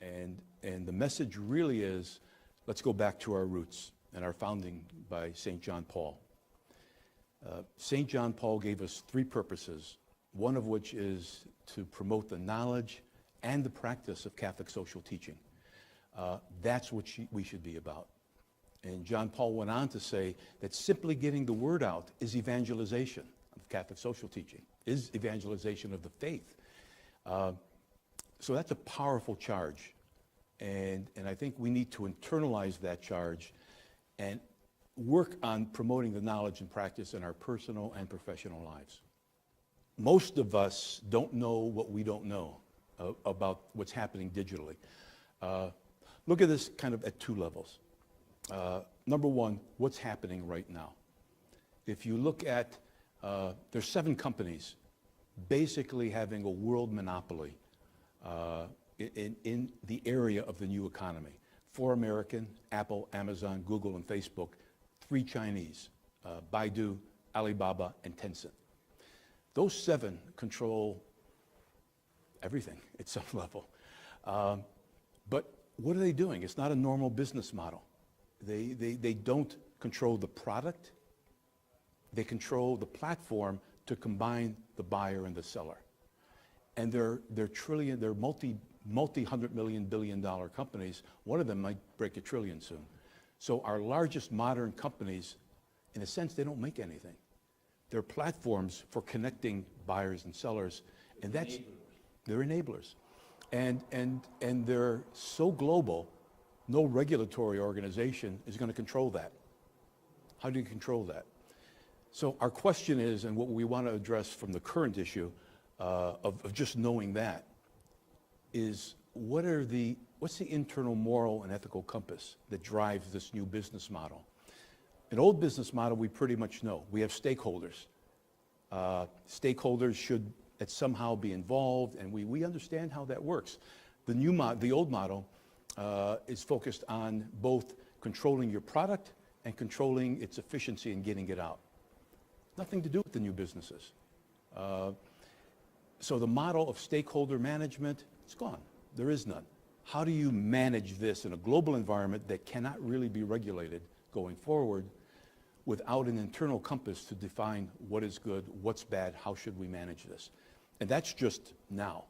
And the message really is, let's go back to our roots and our founding by St. John Paul. St. John Paul gave us three purposes, one of which is to promote the knowledge and the practice of Catholic social teaching. That's what we should be about. And John Paul went on to say that simply getting the word out is evangelization of Catholic social teaching, is evangelization of the faith. So that's a powerful charge. And I think we need to internalize that charge and work on promoting the knowledge and practice in our personal and professional lives. Most of us don't know what we don't know about what's happening digitally. Look at this kind of at two levels. Number one, what's happening right now? If you look at, there's 7 companies basically having a world monopoly in the area of the new economy. 4 American, Apple, Amazon, Google, and Facebook. 3 Chinese, Baidu, Alibaba, and Tencent. Those 7 control everything at some level. But what are they doing? It's not a normal business model. They don't control the product. They control the platform to combine the buyer and the seller. And they're multi-hundred million, billion-dollar companies. One of them might break $1 trillion soon. So our largest modern companies, in a sense, they don't make anything. They're platforms for connecting buyers and sellers, and they're enablers. And they're so global, no regulatory organization is going to control that. How do you control that? So our question is, and what we want to address from the current issue of just knowing that, is what's the internal moral and ethical compass that drives this new business model? An old business model we pretty much know. We have stakeholders. Stakeholders should somehow be involved, and we understand how that works. The old model is focused on both controlling your product and controlling its efficiency in getting it out. Nothing to do with the new businesses. So the model of stakeholder management, it's gone. There is none. How do you manage this in a global environment that cannot really be regulated going forward without an internal compass to define what is good, what's bad, how should we manage this? And that's just now.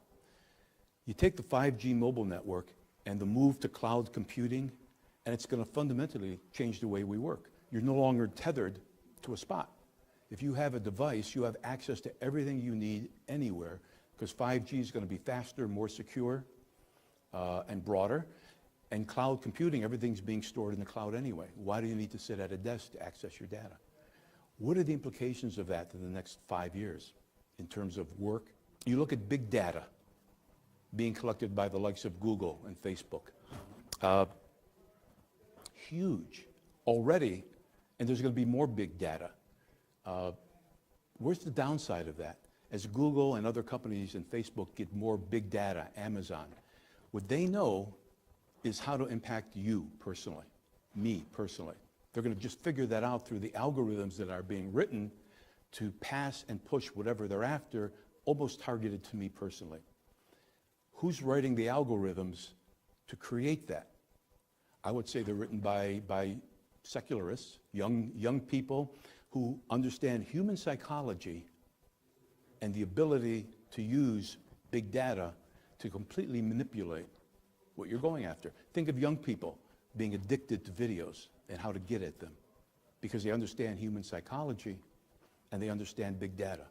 You take the 5G mobile network and the move to cloud computing, and it's going to fundamentally change the way we work. You're no longer tethered to a spot. If you have a device, you have access to everything you need anywhere, because 5G is going to be faster, more secure, and broader. And cloud computing, everything's being stored in the cloud anyway. Why do you need to sit at a desk to access your data? What are the implications of that in the next 5 years in terms of work? You look at big data being collected by the likes of Google and Facebook. Huge already, and there's going to be more big data. Where's the downside of that? As Google and other companies and Facebook get more big data, Amazon, what they know is how to impact you personally, me personally. They're going to just figure that out through the algorithms that are being written to pass and push whatever they're after, almost targeted to me personally. Who's writing the algorithms to create that? I would say they're written by secularists, young people who understand human psychology and the ability to use big data to completely manipulate what you're going after. Think of young people being addicted to videos and how to get at them because they understand human psychology and they understand big data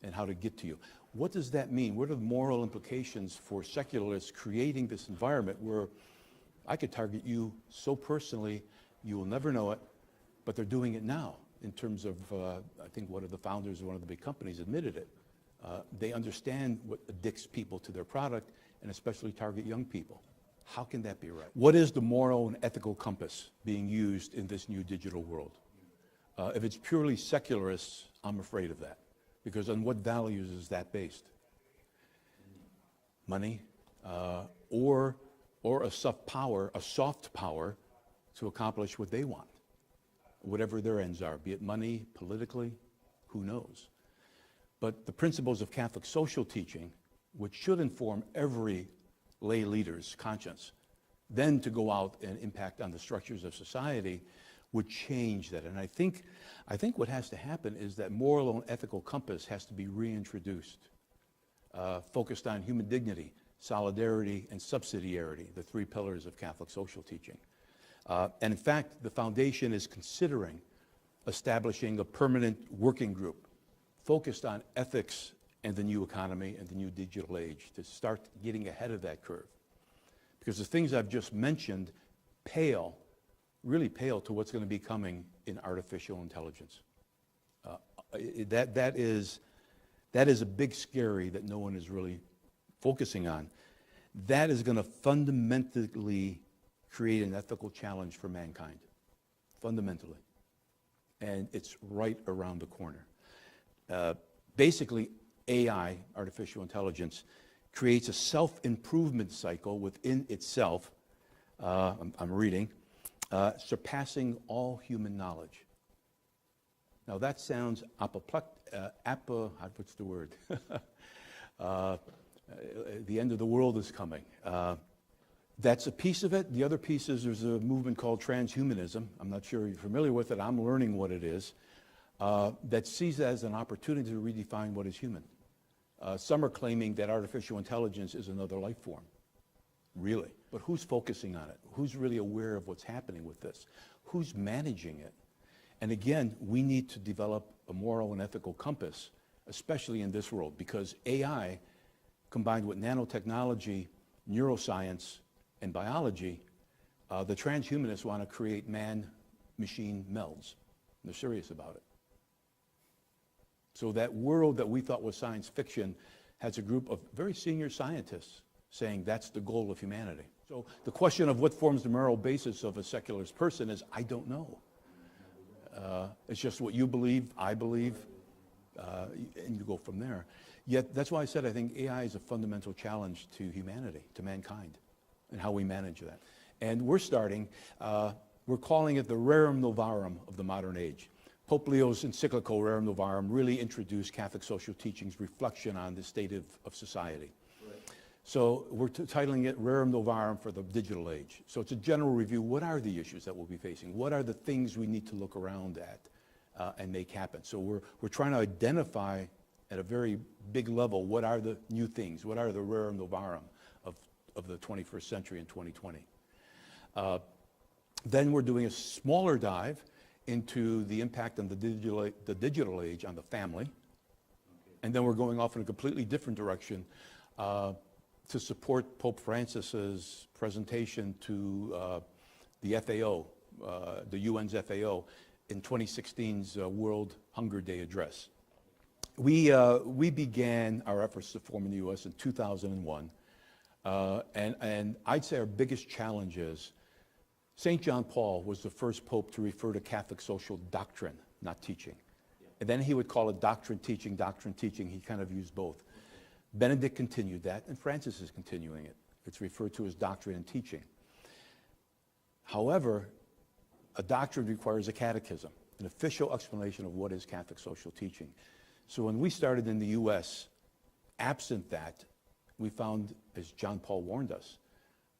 and how to get to you. What does that mean? What are the moral implications for secularists creating this environment where I could target you so personally, you will never know it, but they're doing it now in terms of, I think one of the founders of one of the big companies admitted it. They understand what addicts people to their product and especially target young people. How can that be right? What is the moral and ethical compass being used in this new digital world? If it's purely secularists, I'm afraid of that. Because on what values is that based? Money, or a soft power to accomplish what they want, whatever their ends are, be it money, politically, who knows? But the principles of Catholic social teaching, which should inform every lay leaders' conscience, then to go out and impact on the structures of society would change that. And I think what has to happen is that moral and ethical compass has to be reintroduced, focused on human dignity, solidarity, and subsidiarity, the three pillars of Catholic social teaching. And in fact, the foundation is considering establishing a permanent working group focused on ethics and the new economy and the new digital age to start getting ahead of that curve. Because the things I've just mentioned really pale to what's going to be coming in artificial intelligence. That is a big scary that no one is really focusing on. That is going to fundamentally create an ethical challenge for mankind, fundamentally. And it's right around the corner. Basically, AI, artificial intelligence, creates a self-improvement cycle within itself, I'm reading, surpassing all human knowledge. Now that sounds what's the word? The end of the world is coming. That's a piece of it. The other piece is there's a movement called transhumanism. I'm not sure you're familiar with it. I'm learning what it is. That sees it as an opportunity to redefine what is human. Some are claiming that artificial intelligence is another life form. Really. But who's focusing on it? Who's really aware of what's happening with this? Who's managing it? And again, we need to develop a moral and ethical compass, especially in this world, because AI, combined with nanotechnology, neuroscience, and biology, the transhumanists want to create man-machine melds. They're serious about it. So that world that we thought was science fiction has a group of very senior scientists saying that's the goal of humanity. So the question of what forms the moral basis of a secularist person is, I don't know. It's just what you believe, I believe, and you go from there. Yet that's why I said I think AI is a fundamental challenge to humanity, to mankind, and how we manage that. And we're starting, we're calling it the rerum novarum of the modern age. Pope Leo's encyclical Rerum Novarum really introduced Catholic social teaching's reflection on the state of society. Right. So we're titling it Rerum Novarum for the digital age. So it's a general review. What are the issues that we'll be facing? What are the things we need to look around at and make happen? So we're trying to identify at a very big level what are the new things, what are the Rerum Novarum of the 21st century in 2020. Then we're doing a smaller dive into the impact on the digital age on the family. And then we're going off in a completely different direction to support Pope Francis's presentation to the FAO, the UN's FAO, in 2016's World Hunger Day address. We began our efforts to form in the US in 2001. And I'd say our biggest challenge is St. John Paul was the first pope to refer to Catholic social doctrine, not teaching. And then he would call it doctrine, teaching, doctrine, teaching. He kind of used both. Benedict continued that, and Francis is continuing it. It's referred to as doctrine and teaching. However, a doctrine requires a catechism, an official explanation of what is Catholic social teaching. So when we started in the US, absent that, we found, as John Paul warned us,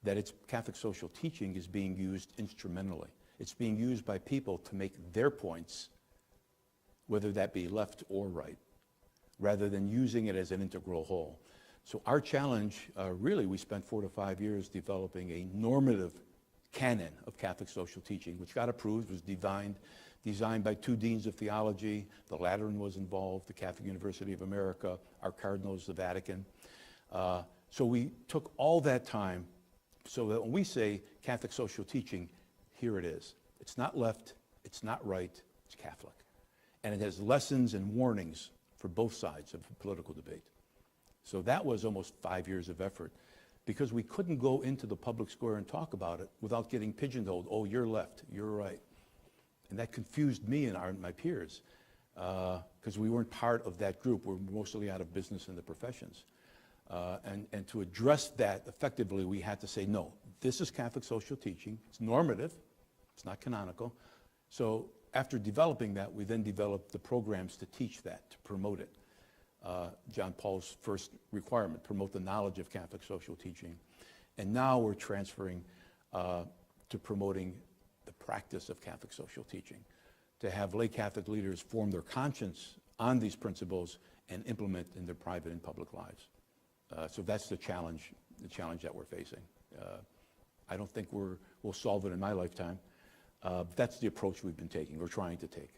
that it's Catholic social teaching is being used instrumentally. It's being used by people to make their points, whether that be left or right, rather than using it as an integral whole. So our challenge, really, we spent 4 to 5 years developing a normative canon of Catholic social teaching, which got approved, was designed by 2 deans of theology. The Lateran was involved, the Catholic University of America, our cardinals, the Vatican. So we took all that time so that when we say Catholic social teaching, here it is. It's not left, it's not right, it's Catholic. And it has lessons and warnings for both sides of the political debate. So that was almost 5 years of effort because we couldn't go into the public square and talk about it without getting pigeonholed. Oh, you're left, you're right. And that confused me and my peers because we weren't part of that group. We're mostly out of business in the professions. And to address that effectively, we had to say, no, this is Catholic social teaching. It's normative. It's not canonical. So after developing that, we then developed the programs to teach that, to promote it. John Paul's first requirement, promote the knowledge of Catholic social teaching. And now we're transferring to promoting the practice of Catholic social teaching, to have lay Catholic leaders form their conscience on these principles and implement in their private and public lives. So that's the challenge that we're facing. I don't think we'll solve it in my lifetime. But that's the approach we've been taking, or trying to take.